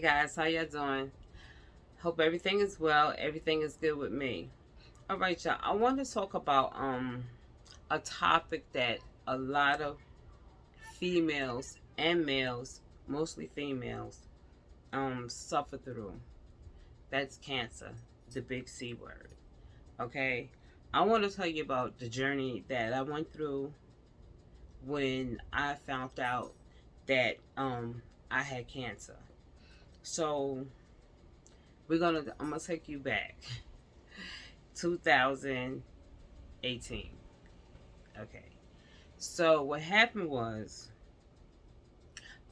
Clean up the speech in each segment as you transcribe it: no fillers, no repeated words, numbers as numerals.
guys, how y'all doing? Hope everything is well. Everything is good with me. All right, y'all. I want to talk about a topic that a lot of females and males, mostly females, suffer through. That's cancer, the big C word. Okay, I want to tell you about the journey that I went through when I found out that I had cancer. So I'm gonna take you back 2018. Okay, so what happened was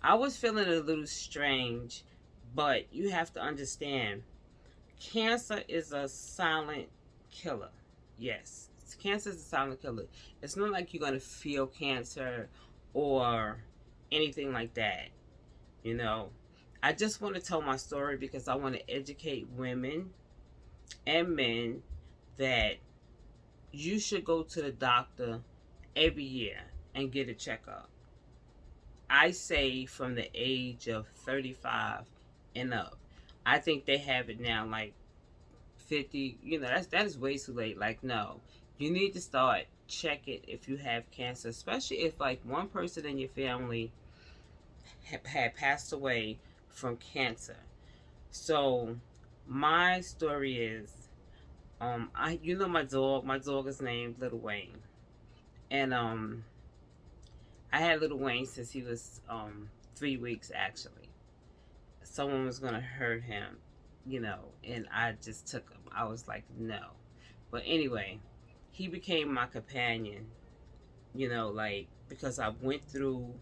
I was feeling a little strange, but you have to understand cancer is a silent killer. Yes, cancer is a silent killer. It's not like you're gonna feel cancer or anything like that. you know I just want to tell my story because I want to educate women and men that you should go to the doctor every year and get a checkup. I say from the age of 35 and up. I think they have it now like 50. That is way too late. Like, no, you need to start check it if you have cancer, especially if like one person in your family had passed away from cancer. So my story is, I my dog is named Little Wayne, and I had Little Wayne since he was 3 weeks actually. Someone was gonna hurt him, and I just took him. I was like, no. But anyway, he became my companion, like because I went through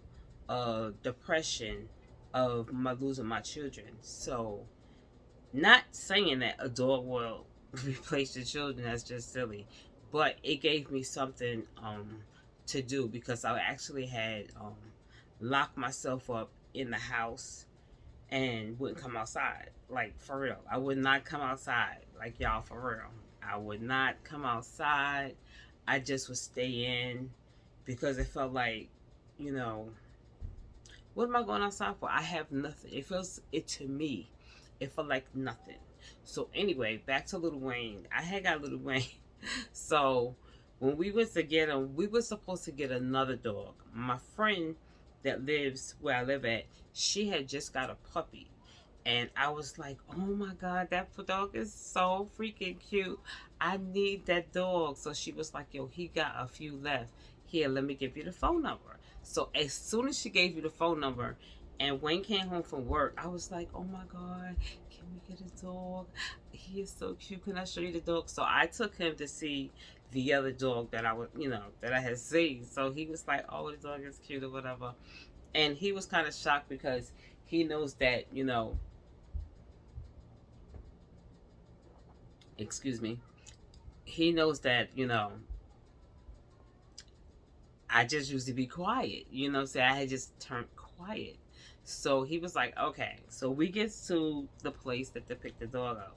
depression of my losing my children. So not saying that a dog will replace your children, that's just silly. But it gave me something to do because I actually had locked myself up in the house and wouldn't come outside. Like, for real. I would not come outside. Like, y'all, for real. I would not come outside. I just would stay in because it felt like, you know, what am I going outside for? I have nothing. It to me, it felt like nothing. So anyway, back to Little Wayne. I had got Little Wayne. So when we was to get him, we were supposed to get another dog. My friend that lives where I live at, she had just got a puppy. And I was like, oh my God, that dog is so freaking cute. I need that dog. So she was like, yo, he got a few left. Here, let me give you the phone number. So as soon as she gave you the phone number and Wayne came home from work, I was like, oh my God, can we get a dog? He is so cute. Can I show you the dog? So I took him to see the other dog that that I had seen. So he was like, oh, the dog is cute or whatever. And he was kind of shocked because he knows that, excuse me, he knows that, I just used to be quiet. So I had just turned quiet. So he was like, okay. So we get to the place that they picked the dog up.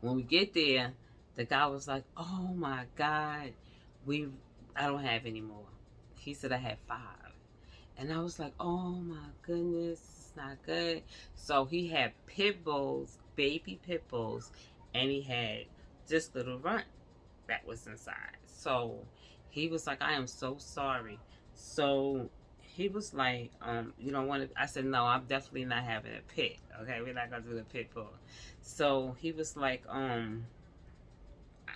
When we get there, the guy was like, oh my God, we I don't have any more. He said I had 5. And I was like, oh my goodness, it's not good. So he had pit bulls, baby pit bulls, and he had this little runt that was inside. So he was like, I am so sorry. So he was like, you don't want to. I said, no, I'm definitely not having a pit. Okay, we're not gonna do the pit bull. So he was like, I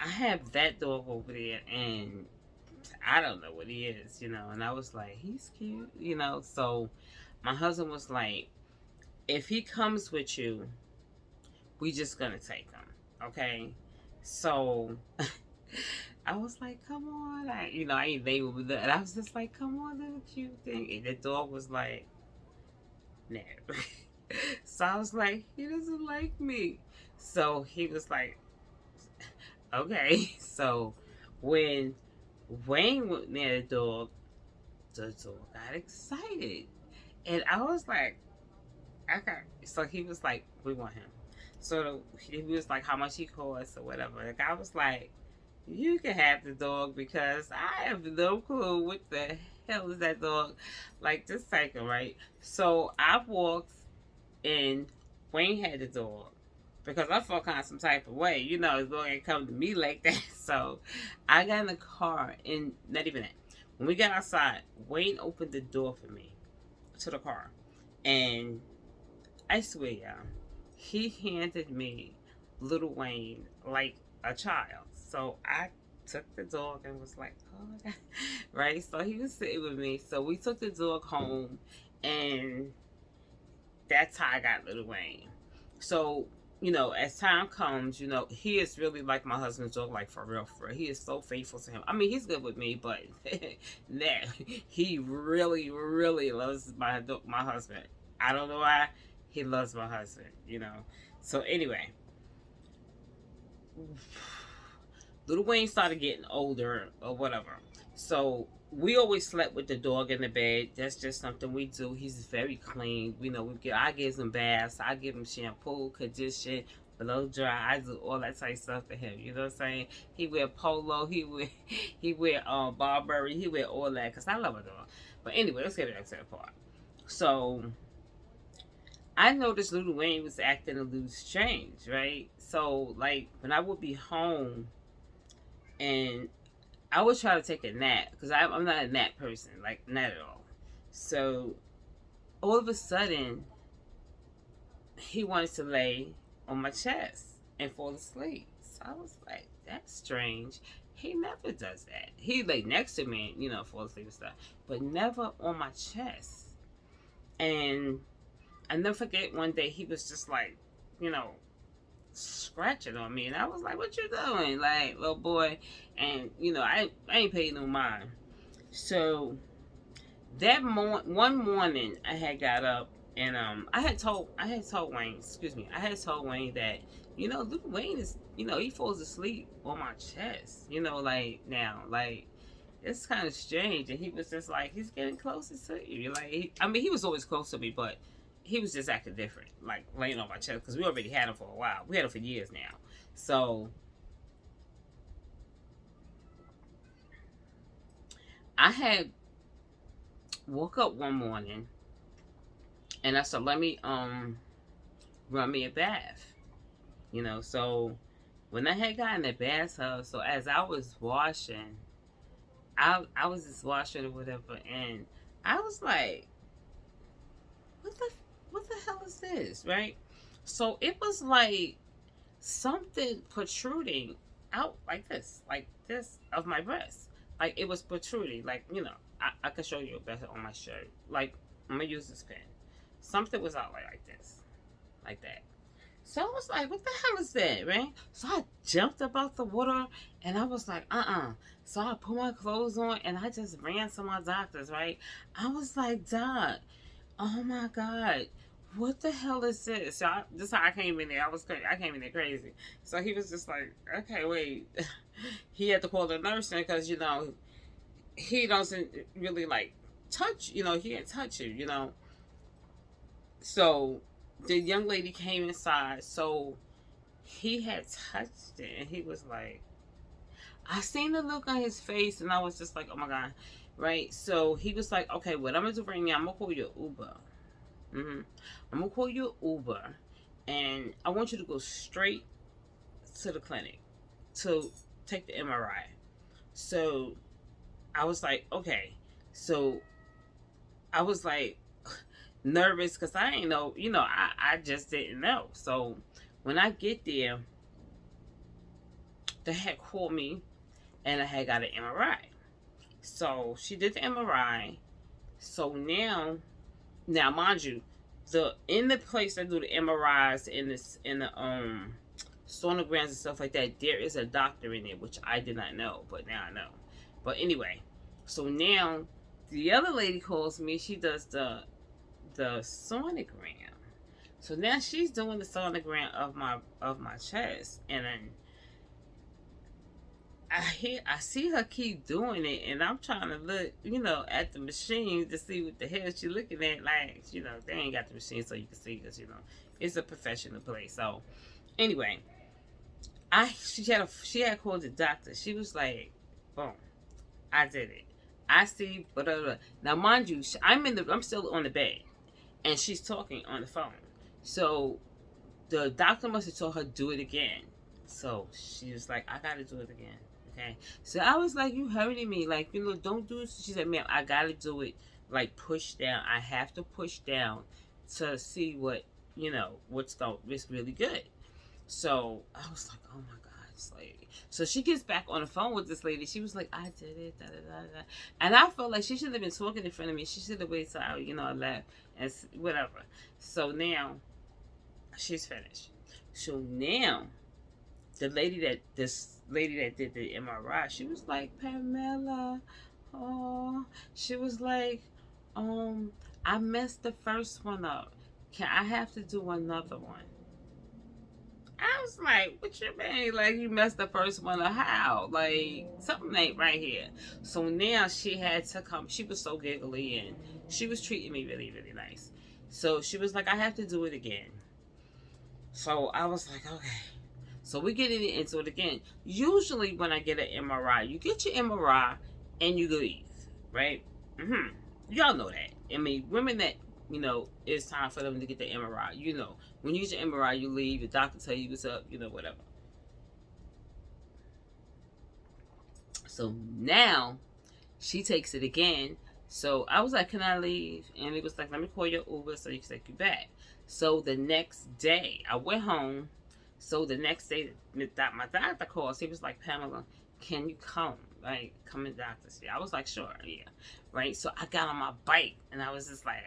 have that dog over there, and I don't know what he is, And I was like, he's cute, So my husband was like, if he comes with you, we just gonna take him, okay? So I was like, come on, I ain't they with that, and I was just like, come on, little cute thing, and the dog was like, no. So I was like, he doesn't like me. So he was like, okay. So when Wayne went near the dog got excited. And I was like, okay. So he was like, we want him. So he was like, how much he costs or whatever. The guy was like, you can have the dog because I have no clue what the hell is that dog. Like, just take him, right? So I walked and Wayne had the dog. Because I felt kind of some type of way, you know, it's going to come to me like that. So I got in the car, and not even that. When we got outside, Wayne opened the door for me to the car. And I swear, y'all, he handed me Little Wayne like a child. So I took the dog and was like, oh, right? So he was sitting with me. So we took the dog home, and that's how I got Little Wayne. So, you know, as time comes, you know, he is really like my husband's dog, like for real, for real. He is so faithful to him. I mean, he's good with me, but that he really, really loves my husband. I don't know why he loves my husband, you know. So anyway, Little Wayne started getting older or whatever. So we always slept with the dog in the bed. That's just something we do. He's very clean. You know, I give him baths. I give him shampoo, condition, blow dry. I do all that type of stuff to him. You know what I'm saying? He wear polo. He wear Burberry. He wear all that because I love a dog. But anyway, let's get back to the part. So I noticed Little Wayne was acting a little strange, right? So like when I would be home and I would try to take a nap because I'm not a nap person, like not at all. So all of a sudden, he wanted to lay on my chest and fall asleep. So I was like, that's strange. He never does that. He lay next to me, you know, fall asleep and stuff, but never on my chest. And I never forget one day he was just like, you know, scratching on me, and I was like, what you doing, like, little boy? And you know, I ain't paying no mind. So that one morning I had got up, and I had told Wayne, I had told Wayne that, you know, Luke Wayne is, you know, he falls asleep on my chest, you know, like now, like it's kind of strange. And he was just like, he's getting closer to you, like I mean, he was always close to me, but he was just acting different, like laying on my chest, because we already had him for a while. We had him for years now. So I had woke up one morning, and I said, let me run me a bath. You know, so when I had gotten the bathtub, so as I was washing, I was just washing or whatever, and I was like, what the what the hell is this, right? So it was like something protruding out like this of my breast. Like it was protruding. Like, you know, I could show you better on my shirt. Like, I'm gonna use this pen. Something was out like this. Like that. So I was like, what the hell is that, right? So I jumped up out the water, and I was like, So I put my clothes on, and I just ran to my doctor's, right? I was like, Doc, oh my God, what the hell is this? So this is how I came in there. I came in there crazy. So he was just like, okay, wait. He had to call the nurse in because, you know, he doesn't really like touch, you know, he can't touch you, you know. So the young lady came inside. So he had touched it, and he was like, I seen the look on his face, and I was just like, oh my God. Right? So he was like, okay, what I'm going to do right now, I'm going to call you an Uber. I'm gonna call you an Uber, and I want you to go straight to the clinic to take the MRI. So I was like, okay. So I was like nervous because I ain't know, you know, I just didn't know. So when I get there, they had called me, and I had got an MRI. So she did the MRI. So now, mind you, in the place that do the MRIs in the sonograms and stuff like that, there is a doctor in there, which I did not know, but now I know. But anyway, so now the other lady calls me. She does the sonogram. So now she's doing the sonogram of my chest, and then I see her keep doing it, and I'm trying to look, you know, at the machine to see what the hell she looking at. Like, you know, they ain't got the machine so you can see, because, you know, it's a professional place. So anyway, she had called the doctor. She was like, boom, I did it. I see, blah, blah, blah. Now mind you, I'm still on the bed, and she's talking on the phone. So the doctor must have told her do it again. So she was like, I gotta do it again. Okay. So I was like, you hurting me. Like, don't do it. She said, ma'am, I gotta do it. Like, push down. I have to push down to see what's really good. So I was like, oh my God, this lady. So she gets back on the phone with this lady. She was like, I did it, da da da da. And I felt like she should have been talking in front of me. She should have waited till I left and whatever. So now she's finished. So now this lady that did the MRI, she was like, Pamela, oh, she was like, I messed the first one up. Can I have to do another one? I was like, what you mean? Like, you messed the first one up? How? Like, something ain't right here. So now she had to come. She was so giggly and she was treating me really, really nice. So she was like, I have to do it again. So I was like, okay. So we get into it again. Usually when I get an MRI, you get your MRI and you leave, right? Y'all know that. I mean, women that, it's time for them to get the MRI. When you get your MRI, you leave. The doctor tell you what's up, whatever. So now she takes it again. So I was like, can I leave? And it was like, let me call your Uber so you can take you back. So the next day, I went home. So the next day, my doctor calls. He was like, Pamela, can you come? Like, come in doctor see. I was like, sure, yeah. Right? So I got on my bike, and I was just like,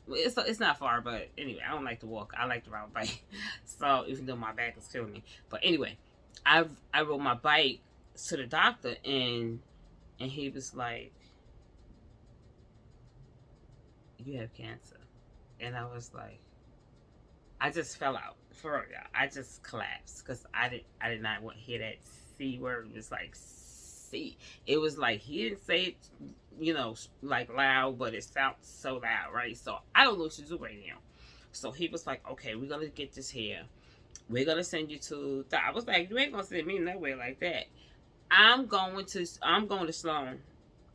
It's not far, but anyway, I don't like to walk. I like to ride my bike. So even though my back is killing me. But anyway, I rode my bike to the doctor, and he was like, you have cancer. And I was like, I just fell out. For real, I just collapsed because I did not want to hear that C word. It was like C. It was like he didn't say it, like loud, but it sounds so loud, right? So I don't know what to do right now. So he was like, okay, we're gonna get this here. We're gonna send you to. I was like, you ain't gonna send me nowhere like that. I'm going to Sloan.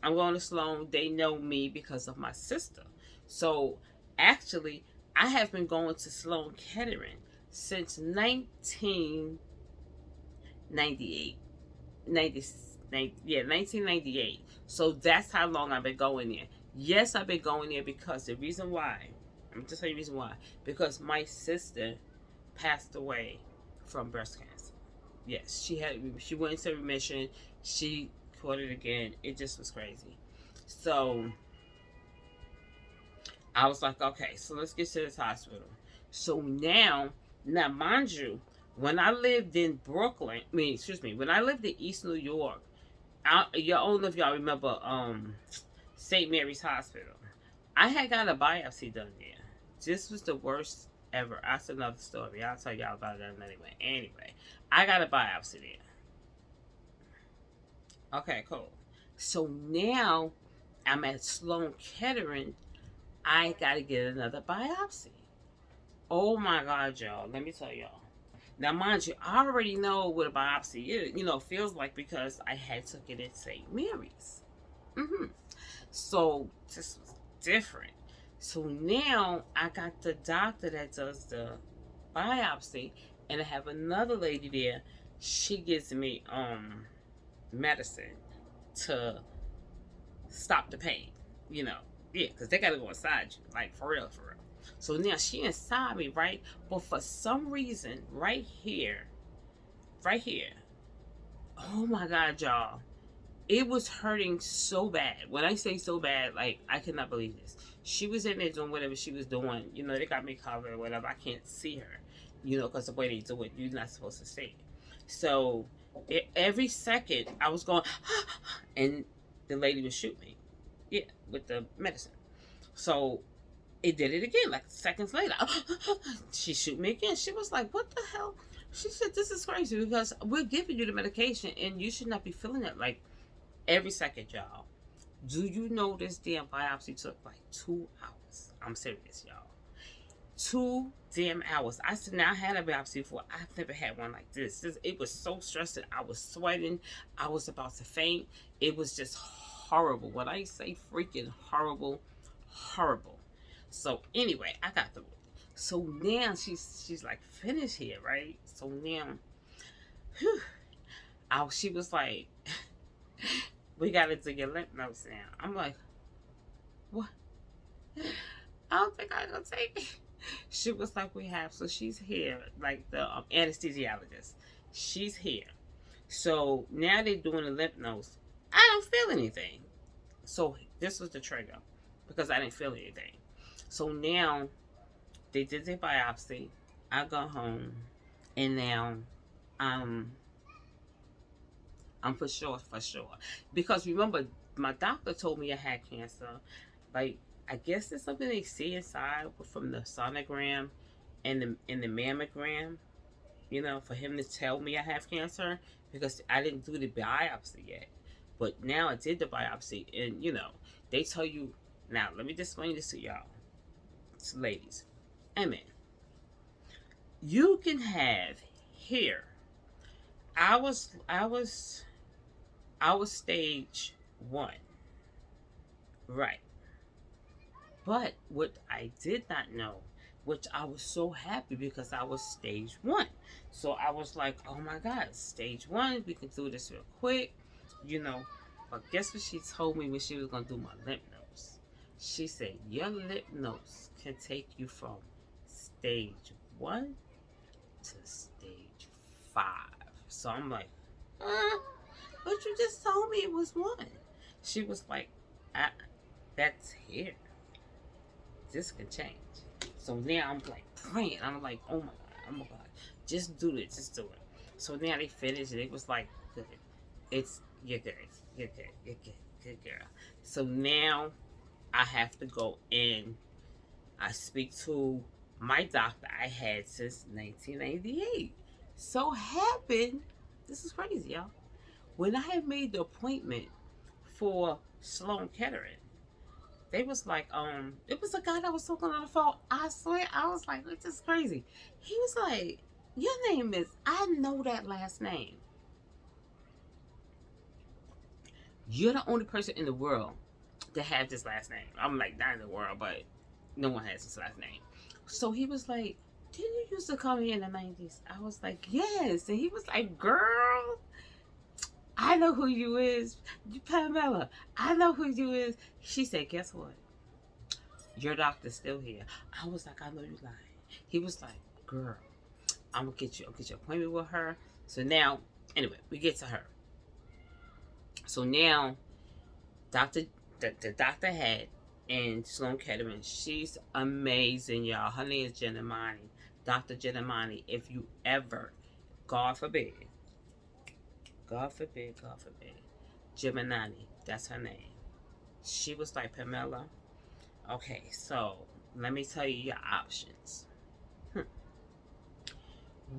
I'm going to Sloan. They know me because of my sister. So actually, I have been going to Sloan Kettering since 1998. 1998. So that's how long I've been going there. Yes, I've been going there because the reason why, I'm just tell you the reason why, because my sister passed away from breast cancer. Yes, she went into remission. She caught it again. It just was crazy. So I was like, okay, so let's get to this hospital. So now, mind you, when I lived in Brooklyn, when I lived in East New York, I don't know if y'all remember St. Mary's Hospital. I had got a biopsy done there. This was the worst ever. That's another story. I'll tell y'all about that anyway. Anyway, I got a biopsy there. Okay, cool. So now I'm at Sloan Kettering. I gotta get another biopsy. Oh my God, y'all. Let me tell y'all. Now, mind you, I already know what a biopsy is, feels like because I had took it at St. Mary's. So this was different. So now I got the doctor that does the biopsy, and I have another lady there. She gives me medicine to stop the pain. Yeah, because they gotta go inside you, like for real, for real. So now she inside me, right? But for some reason, right here, oh my God, y'all, it was hurting so bad. When I say so bad, like I cannot believe this. She was in there doing whatever she was doing. They got me covered or whatever. I can't see her, because the way they do it, you're not supposed to see it. So every second I was going, and the lady would shoot me, with the medicine. So it did it again, like seconds later. She shoot me again. She was like, what the hell? She said, this is crazy because we're giving you the medication and you should not be feeling it like every second, y'all. Do you know this damn biopsy took like 2 hours? I'm serious, y'all. 2 damn hours. I said, now I had a biopsy before. I've never had one like this. It was so stressing. I was sweating. I was about to faint. It was just horrible. When I say freaking horrible, horrible. So anyway, I got through it. So now she's like finished here, right? So now, whew, she was like, we gotta do your lymph nodes now. I'm like, what? I don't think I'm gonna take it. She was like, we have. So she's here, like the anesthesiologist. She's here. So now they're doing the lymph nodes. I don't feel anything. So this was the trigger because I didn't feel anything. So now they did their biopsy. I go home, and now um, I'm for sure, because remember my doctor told me I had cancer. Like, I guess there's something they see inside from the sonogram and the mammogram. You know, for him to tell me I have cancer because I didn't do the biopsy yet. But now I did the biopsy, and they tell you. Now let me just explain this to y'all, ladies. Amen. You can have hair. I was stage 1, right? But what I did not know, which I was so happy because I was stage 1. So I was like, oh my God, stage 1, we can do this real quick, you know. But guess what she told me when she was going to do my lymph nodes? She said, your lymph nodes can take you from stage 1 to stage 5. So I'm like, but you just told me it was 1. She was like, that's here. This can change. So now I'm like praying. I'm like, oh my God, just do it, just do it. So now they finished, and it was like, good. You're good, good girl. So now I have to go in. I speak to my doctor I had since 1998. So happened, this is crazy, y'all. When I had made the appointment for Sloan Kettering, they was like, it was a guy that was talking on the phone. I swear, I was like, this is crazy. He was like, your name is, I know that last name. You're the only person in the world that has this last name. I'm like, not in the world, but no one has this last name. So he was like, didn't you used to come here in the 90s? I was like, yes. And he was like, girl, I know who you is. Pamela, I know who you is. She said, guess what? Your doctor's still here. I was like, I know you lying. He was like, girl, I'll get you an appointment with her. So now, anyway, we get to her. So now, the doctor had in Sloan Kettering, she's amazing, y'all. Her name is Genimani. Dr. Genimani. If you ever, God forbid, Gemini, that's her name. She was like, Pamela, okay, so let me tell you your options.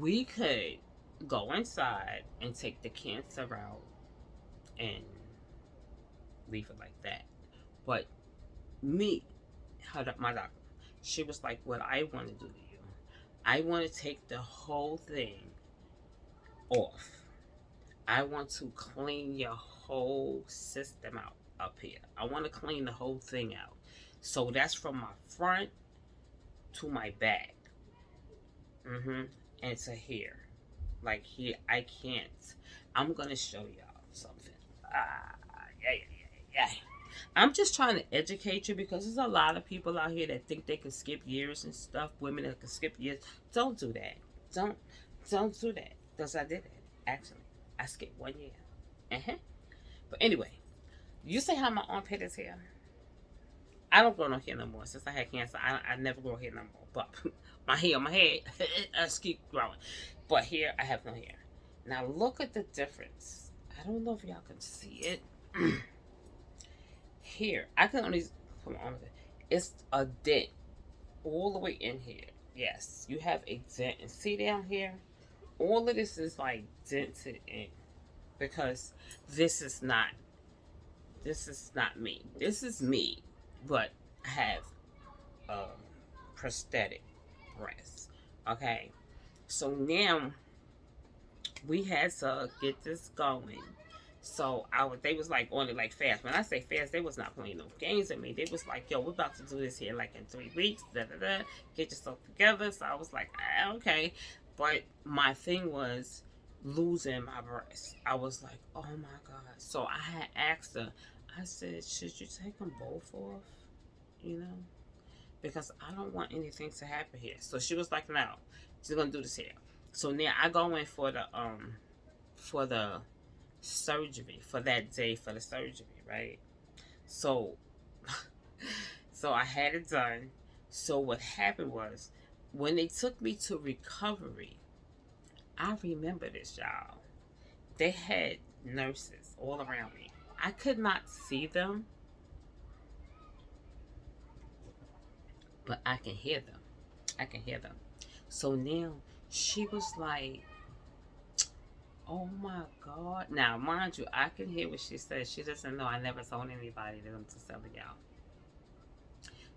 We could go inside and take the cancer out and leave it like that. But my doctor, she was like, what I want to do to you, I want to take the whole thing off. I want to clean your whole system out up here. I want to clean the whole thing out. So that's from my front to my back. And to here. Like here, I can't. I'm going to show y'all something. Yeah. I'm just trying to educate you because there's a lot of people out here that think they can skip years and stuff. Women that can skip years. Don't do that. Don't do that. Because I did it, actually. I skipped 1 year. But anyway, you say how my armpit is here. I don't grow no hair no more. Since I had cancer, I never grow hair no more. But my head, I keep growing. But here, I have no hair. Now look at the difference. I don't know if y'all can see it. Here, I can only put my arm. It's a dent all the way in here. Yes, you have a dent. And see down here? All of this is like dented in because this is not me. This is me, but I have a prosthetic breast. Okay, so now we had to get this going. So they was like on it like fast. When I say fast, they was not playing no games with me. They was like, yo, we're about to do this here like in 3 weeks. Da da da. Get yourself together. So I was like, okay. But my thing was losing my breast. I was like, oh my god. So I had asked her. I said, should you take them both off? You know, because I don't want anything to happen here. So she was like, no, she's gonna do this here. So now I go in for the surgery for that day for the surgery, right? So so I had it done. So what happened was when they took me to recovery, I remember this, y'all. They had nurses all around me. I could not see them, but I can hear them. I can hear them. So now she was like, oh my God. Now, mind you, I can hear what she says. She doesn't know. I never told anybody that I'm to tell y'all.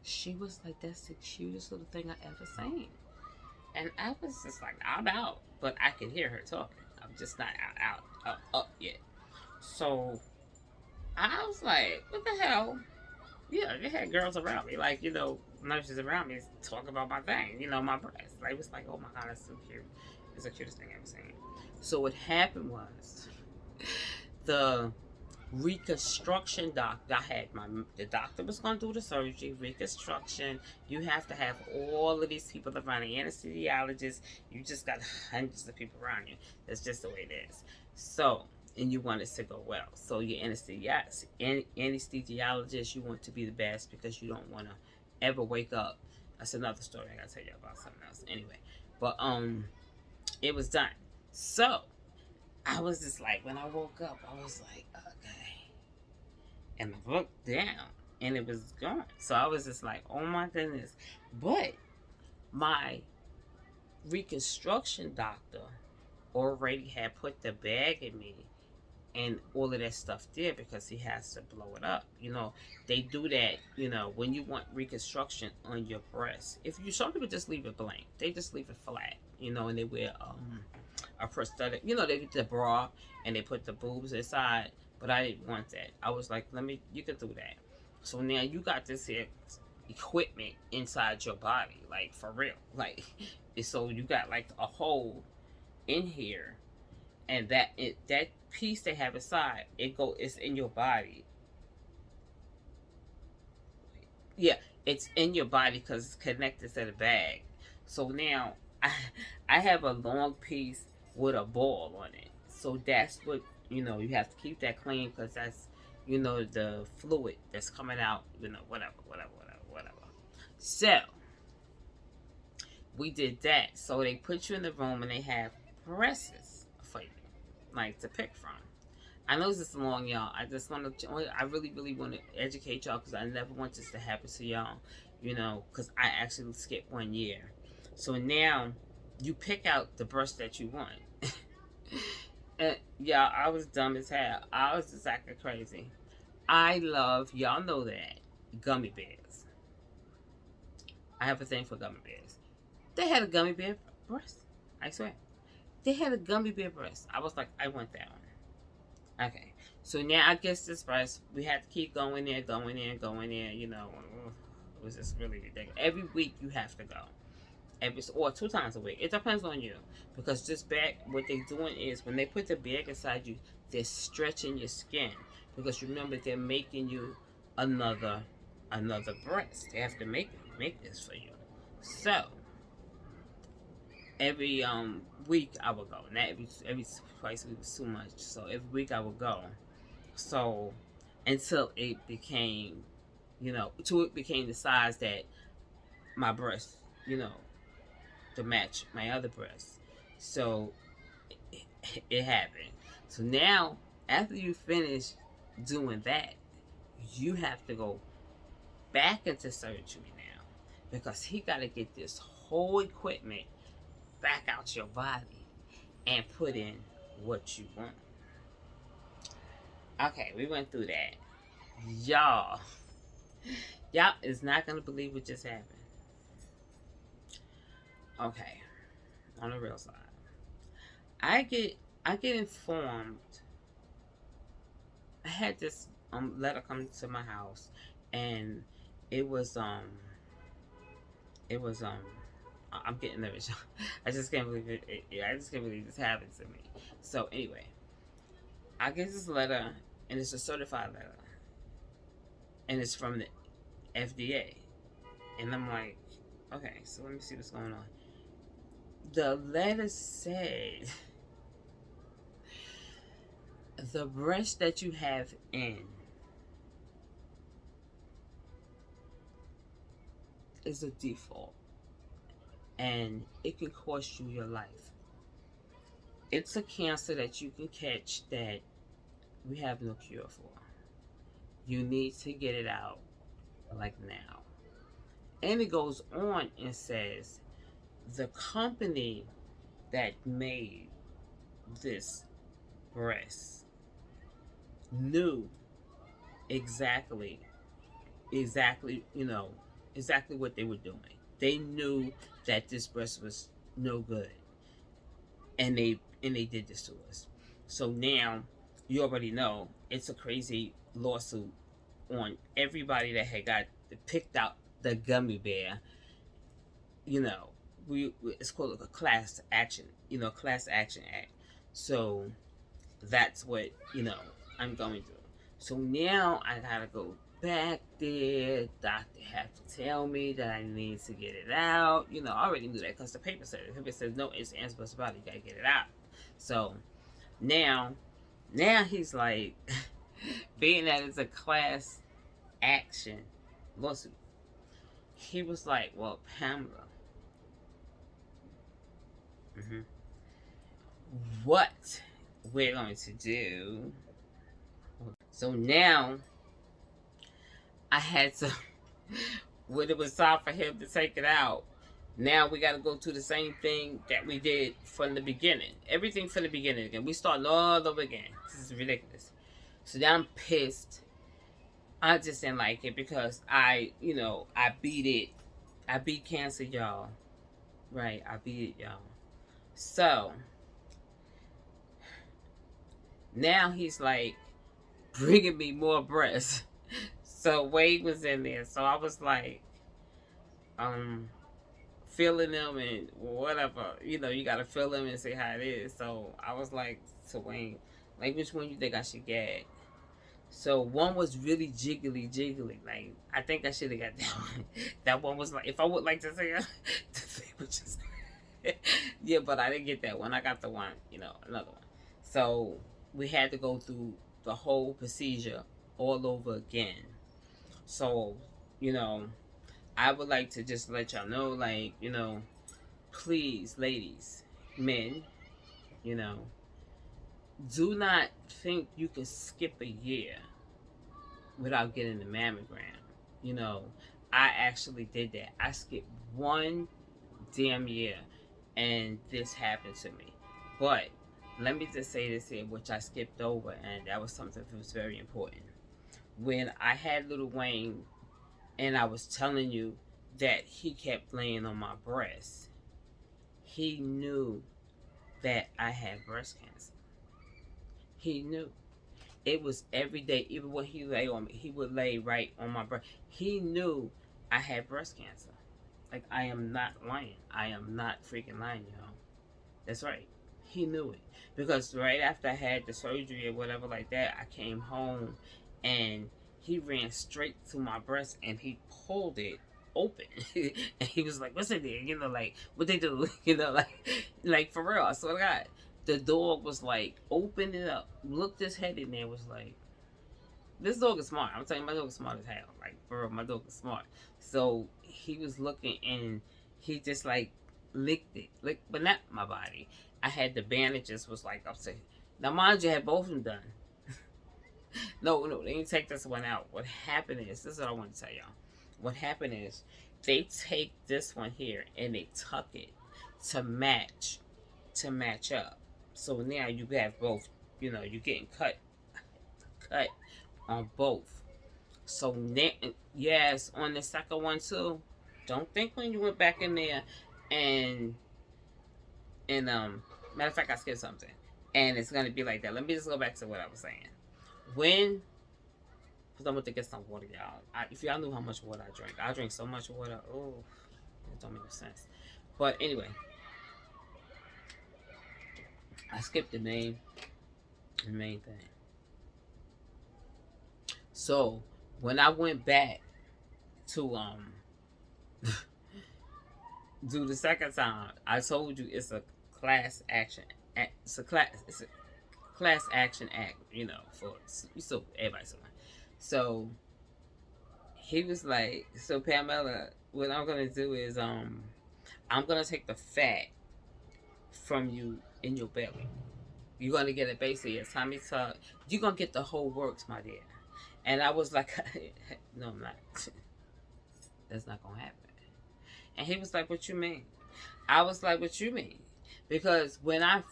She was like, that's the cutest little thing I ever seen. And I was just like, I'm out. But I can hear her talking. I'm just not up yet. So I was like, what the hell? Yeah, they had girls around me. Like, nurses around me talking about my thing, my breast. They was like, oh my God, that's so cute. It's the cutest thing I've ever seen. So what happened was the reconstruction doctor I had the doctor was going to do the surgery, reconstruction. You have to have all of these people around, the anesthesiologist. You just got hundreds of people around you. That's just the way it is. So, and you want it to go well. So your anesthesiologist, you want to be the best because you don't want to ever wake up. That's another story I gotta tell you about something else. Anyway, but it was done. So I was just like, when I woke up, I was like, okay. And I looked down and it was gone. So I was just like, oh my goodness. But my reconstruction doctor already had put the bag in me and all of that stuff there because he has to blow it up. They do that, when you want reconstruction on your breast. Some people just leave it blank. They just leave it flat, and they wear a prosthetic. They get the bra and they put the boobs inside. But I didn't want that. I was like, you can do that. So now you got this here equipment inside your body, like for real. Like, so you got like a hole in here, and that piece they have inside, it's in your body. Yeah, it's in your body because it's connected to the bag. So now I have a long piece with a ball on it. So that's what, you have to keep that clean because that's, the fluid that's coming out, whatever. So we did that. So they put you in the room and they have breasts for you, like to pick from. I know this is long, y'all. I really, really want to educate y'all because I never want this to happen to y'all, because I actually skipped 1 year. So now you pick out the breast that you want. And yeah, I was dumb as hell. I was just acting crazy. I love, y'all know that, gummy bears. I have a thing for gummy bears. They had a gummy bear breast. I swear. They had a gummy bear breast. I was like, I want that one. Okay. So now I guess this breast, we had to keep going there. It was just really ridiculous. Every week you have to go. Or 2 times a week. It depends on you. Because this bag, what they're doing is when they put the bag inside you, they're stretching your skin. Because remember, they're making you another breast. They have to make this for you. So every week I would go. Not every twice a week was too much. So every week I would go. So until it became, the size that my breast, to match my other breast. So it happened. So now, after you finish doing that, you have to go back into surgery now because he got to get this whole equipment back out your body and put in what you want. Okay, we went through that. Y'all is not going to believe what just happened. Okay, on the real side, I get informed had this letter come to my house, and it was it was I'm getting nervous. I just can't believe I just can't believe this happened to me. So anyway, I get this letter, and it's a certified letter, and it's from the FDA, and I'm like, okay, so let me see what's going on. The letter said the breast that you have in is a default, and it can cost you your life. It's a cancer that you can catch that we have no cure for. You need to get it out like now. And it goes on and says the company that made this breast knew exactly, exactly what they were doing. They knew that this breast was no good, and they did this to us. So now you already know it's a crazy lawsuit on everybody that had got picked out the gummy bear. You know, we it's called a class action. Class action act. So that's what I'm going through. So now I gotta go back there. Doctor had to tell me that I need to get it out. I already knew that because the paper said it. The paper says no it's ands buts about it. You gotta get it out. So now he's like, being that it's a class action lawsuit, he was like, well, Pamela, what we're going to do. So now I had to, when it was time for him to take it out, now we got to go through the same thing that we did from the beginning. Everything from the beginning again. We starting all over again. This is ridiculous. So now I'm pissed. I just didn't like it because I beat it. I beat cancer, y'all. Right, I beat it, y'all. So now he's like bringing me more breasts. So Wade was in there. So I was like, feeling them and whatever. You gotta feel them and see how it is. So I was like to Wayne, like, which one you think I should get? So one was really jiggly. Like, I think I should have got that one. That one was like, if I would like to say, the thing was just, yeah, but I didn't get that one. I got the one, another one. So we had to go through the whole procedure all over again. So, I would like to just let y'all know, like, please, ladies, men, do not think you can skip a year without getting the mammogram. I actually did that. I skipped one damn year, and this happened to me. But let me just say this here, which I skipped over, and that was something that was very important. When I had little Wayne, and I was telling you that he kept laying on my breast, he knew that I had breast cancer. He knew. It was every day, even when he lay on me, he would lay right on my breast. He knew I had breast cancer. Like, I am not lying. I am not freaking lying, y'all. That's right. He knew it. Because right after I had the surgery or whatever like that, I came home and he ran straight to my breast and he pulled it open. And he was like, what's in there? Like, what they do? Like for real, I swear to God. The dog was like, opened it up, looked his head in there, was like, this dog is smart. I'm telling you, my dog is smart as hell. Like, for real, my dog is smart. So he was looking and he just like licked it. But not my body. I had the bandages, was like upset. Now, mind you, I had both of them done. No, they didn't take this one out. What happened is, this is what I want to tell y'all. What happened is, they take this one here and they tuck it to match up. So now you have both, you're getting cut on both. So now, yes, on the second one too. Don't think when you went back in there and matter of fact, I skipped something. And it's gonna be like that. Let me just go back to what I was saying. When, because I'm going to get some water, y'all. If y'all knew how much water I drink so much water. Oh, it don't make no sense. But anyway, I skipped the main thing. So when I went back to do the second time, I told you it's a class action. It's a class action act. You know, for so everybody's on. So he was like, so Pamela, what I'm gonna do is I'm gonna take the fat from you in your belly. You're gonna get it basically a tummy tuck. You're gonna get the whole works, my dear. And I was like, no, I'm not. That's not gonna happen. And he was like, what you mean? I was like, what you mean? Because when I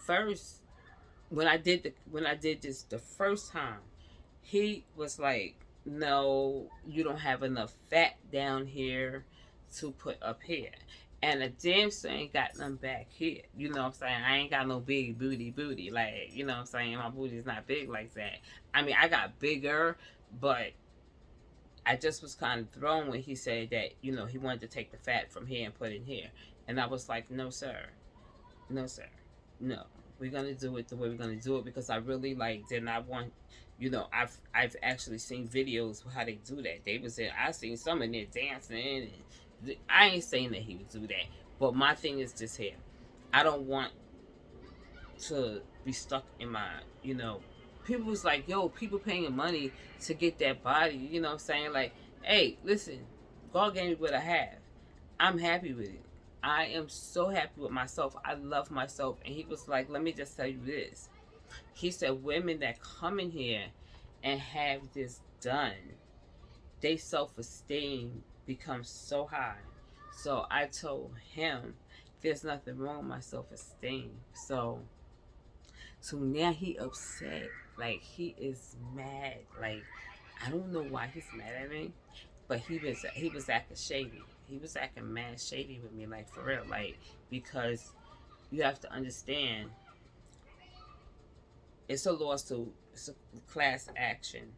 did this the first time, he was like, no, you don't have enough fat down here to put up here. And the damn sure ain't got nothing back here. You know what I'm saying? I ain't got no big booty. Like, you know what I'm saying? My booty's not big like that. I mean, I got bigger, but I just was kind of thrown when he said that, you know, he wanted to take the fat from here and put it in here. And I was like, no, sir. No, sir. No. We're gonna do it the way we're gonna do it because I really like did not want, you know, I've actually seen videos of how they do that. They was in, I seen some in there dancing, and I ain't saying that he would do that, but my thing is just here. I don't want to be stuck in my, you know, people was like, yo, people paying money to get that body, you know what I'm saying? Like, hey, listen, God gave me what I have. I'm happy with it. I am so happy with myself. I love myself. And he was like, let me just tell you this. He said, women that come in here and have this done, they self-esteem becomes so high. So I told him, there's nothing wrong with my self-esteem. So now he upset. Like, he is mad. Like, I don't know why he's mad at me, but he was acting shady. He was acting mad shady with me, like, for real. Like, because you have to understand, it's a lawsuit, it's a class action,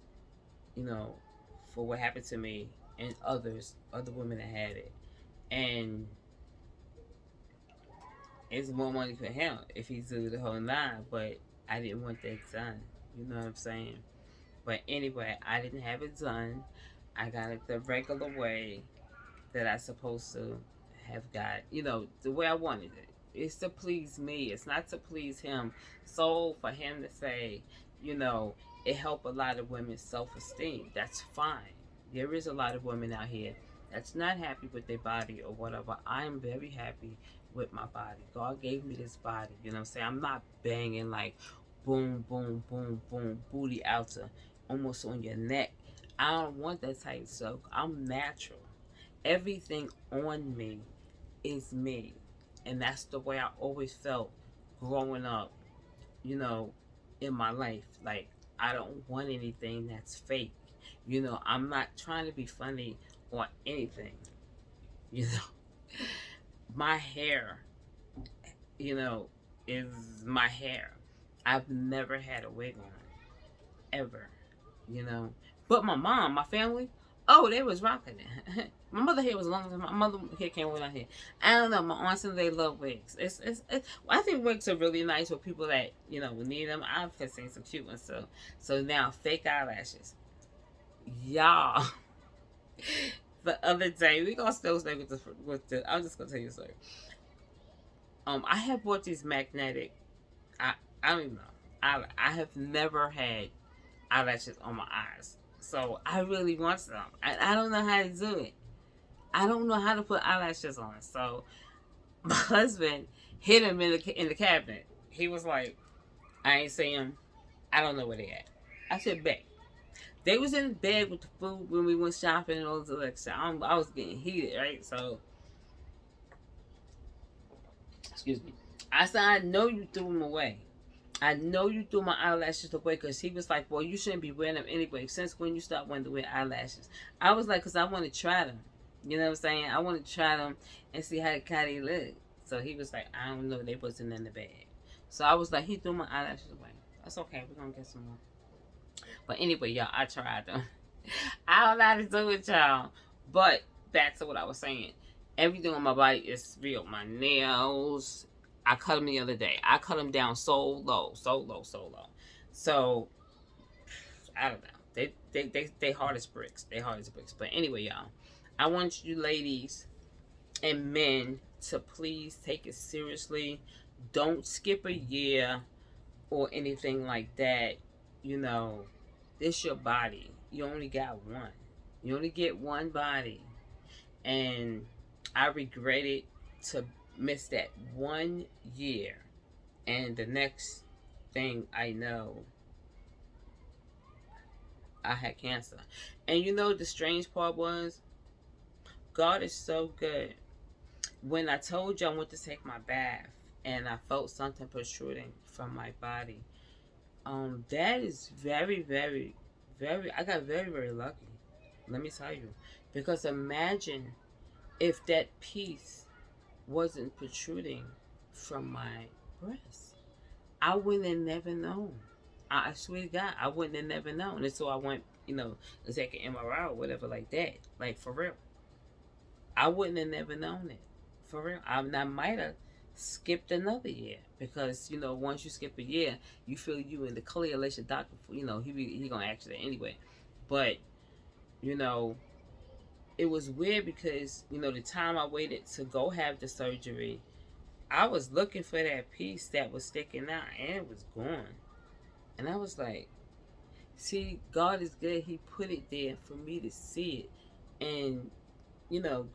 you know, for what happened to me and other women that had it. And it's more money for him if he do the whole nine, but I didn't want that done. You know what I'm saying? But anyway, I didn't have it done. I got it the regular way that I supposed to have got, you know, the way I wanted it. It's to please me. It's not to please him. So for him to say, you know, it helped a lot of women's self-esteem. That's fine. There is a lot of women out here that's not happy with their body or whatever. I am very happy with my body. God gave me this body. You know what I'm saying? I'm not banging like boom, boom, boom, boom, booty out to almost on your neck. I don't want that type of stuff. I'm natural. Everything on me is me. And that's the way I always felt growing up, you know, in my life. Like, I don't want anything that's fake. You know, I'm not trying to be funny or anything. You know, my hair, you know, is my hair. I've never had a wig on, ever, you know. But my mom, my family, oh, they was rocking it. My mother hair was long. My mother hair came way down here. I don't know. My aunts and they love wigs. I think wigs are really nice for people that, you know, need them. I've seen some cute ones. So now fake eyelashes, y'all. The other day, we gonna still stay with the. I'm just gonna tell you a story. I have bought these magnetic. I I don't even know. I have never had eyelashes on my eyes. So I really want some. I don't know how to do it. I don't know how to put eyelashes on. So my husband hid them in the cabinet. He was like, I ain't see them. I don't know where they at. I said, bet. They was in bed with the food when we went shopping and all this other stuff. I was getting heated, right? So, excuse me. I said, I know you threw them away. I know you threw my eyelashes away because he was like, well, you shouldn't be wearing them anyway. Since when you stopped wanting to wear eyelashes? I was like, because I want to try them. You know what I'm saying? I want to try them and see how they look. So he was like, I don't know. They wasn't in the bag. So I was like, he threw my eyelashes away. That's okay. We're going to get some more. But anyway, y'all, I tried them. I don't know how to do it, y'all. But back to what I was saying. Everything on my body is real. My nails, I cut them the other day. I cut them down so low, so low, so low. So I don't know. They hard as bricks. They hard as bricks. But anyway, y'all, I want you ladies and men to please take it seriously. Don't skip a year or anything like that. You know, this your body. You only got one. You only get one body. And I regretted to miss that 1 year. And the next thing I know, I had cancer. And you know the strange part was, God is so good. When I told you I went to take my bath and I felt something protruding from my body, that is very, very, very, I got very, very lucky. Let me tell you. Because imagine if that piece wasn't protruding from my breast. I wouldn't have never known. I swear to God, I wouldn't have never known. And so I went, to take an MRI or whatever like that. Like, for real. I wouldn't have never known it. For real. I might have skipped another year. Because, once you skip a year, you feel you in the clear unless your doctor, he going to ask you that anyway. But, it was weird because, the time I waited to go have the surgery, I was looking for that piece that was sticking out and it was gone. And I was like, see, God is good. He put it there for me to see it and,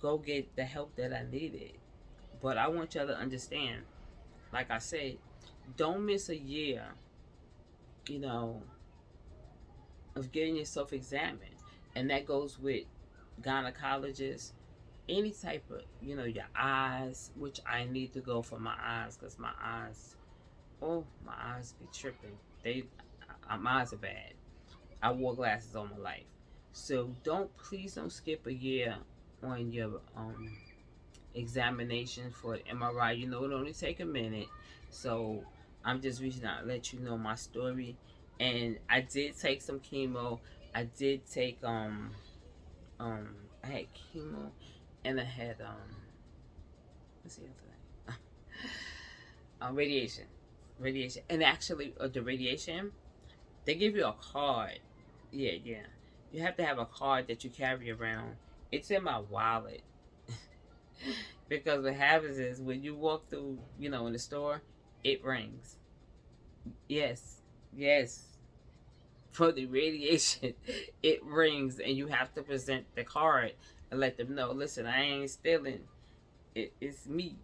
go get the help that I needed. But I want y'all to understand, like I said, don't miss a year, of getting yourself examined. And that goes with gynecologists, any type of, your eyes, which I need to go for my eyes because my eyes be tripping. My eyes are bad. I wore glasses all my life. So please don't skip a year on your examination for the MRI. It only take a minute. So I'm just reaching out to let you know my story. And I did take some chemo. I did take I had chemo and I had what's the other thing? Radiation. And actually the radiation, they give you a card. Yeah. You have to have a card that you carry around. It's in my wallet. Because what happens is when you walk through, in the store, it rings. Yes. For the radiation, it rings and you have to present the card and let them know, listen, I ain't stealing. It's me.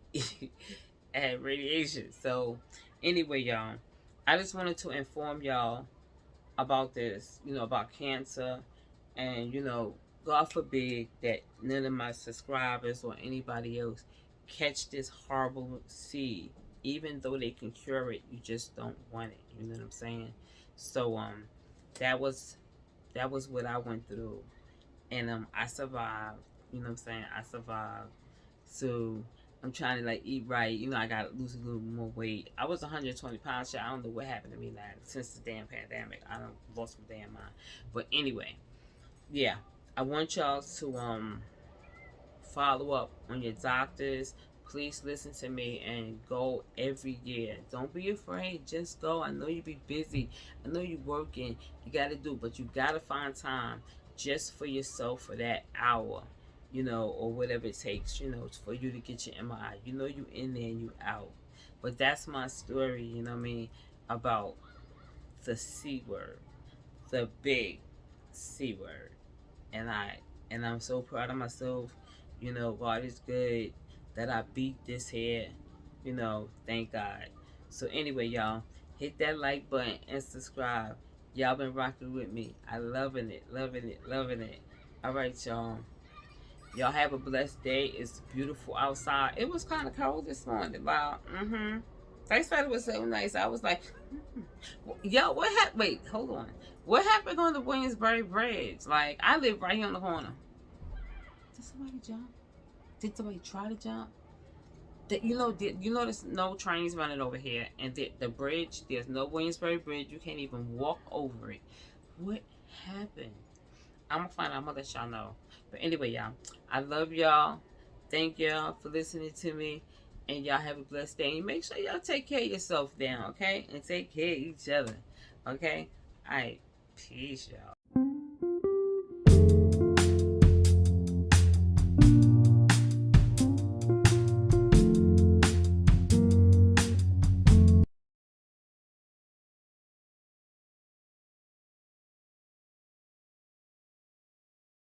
At radiation. So anyway, y'all, I just wanted to inform y'all about this, about cancer. And, God forbid that none of my subscribers or anybody else catch this horrible seed. Even though they can cure it, you just don't want it. You know what I'm saying? So, that was what I went through. And, I survived. You know what I'm saying? I survived. So, I'm trying to, eat right. I got to lose a little more weight. I was 120 pounds. I don't know what happened to me now since the damn pandemic. I done lost my damn mind. But anyway, yeah. I want y'all to follow up on your doctors. Please listen to me and go every year. Don't be afraid. Just go. I know you be busy. I know you working. You got to do. But you got to find time just for yourself for that hour. Or whatever it takes, for you to get your MRI. You in there and you out. But that's my story, what I mean, about the C word. The big C word. And I'm so proud of myself. God is good that I beat this here. Thank God. So anyway, y'all, hit that like button and subscribe. Y'all been rocking with me. I loving it. All right, y'all. Y'all have a blessed day. It's beautiful outside. It was kind of cold this morning. Wow. They said it was so nice. I was like, yo, what happened? Wait, hold on. What happened on the Williamsburg Bridge? I live right here on the corner. Did somebody jump? Did somebody try to jump? There's no trains running over here. And the bridge, there's no Williamsburg Bridge. You can't even walk over it. What happened? I'm gonna find out. I'm gonna let y'all know. But anyway, y'all, I love y'all. Thank y'all for listening to me. And y'all have a blessed day. And make sure y'all take care of yourself down, okay? And take care of each other. Okay? Alright. Peace, y'all.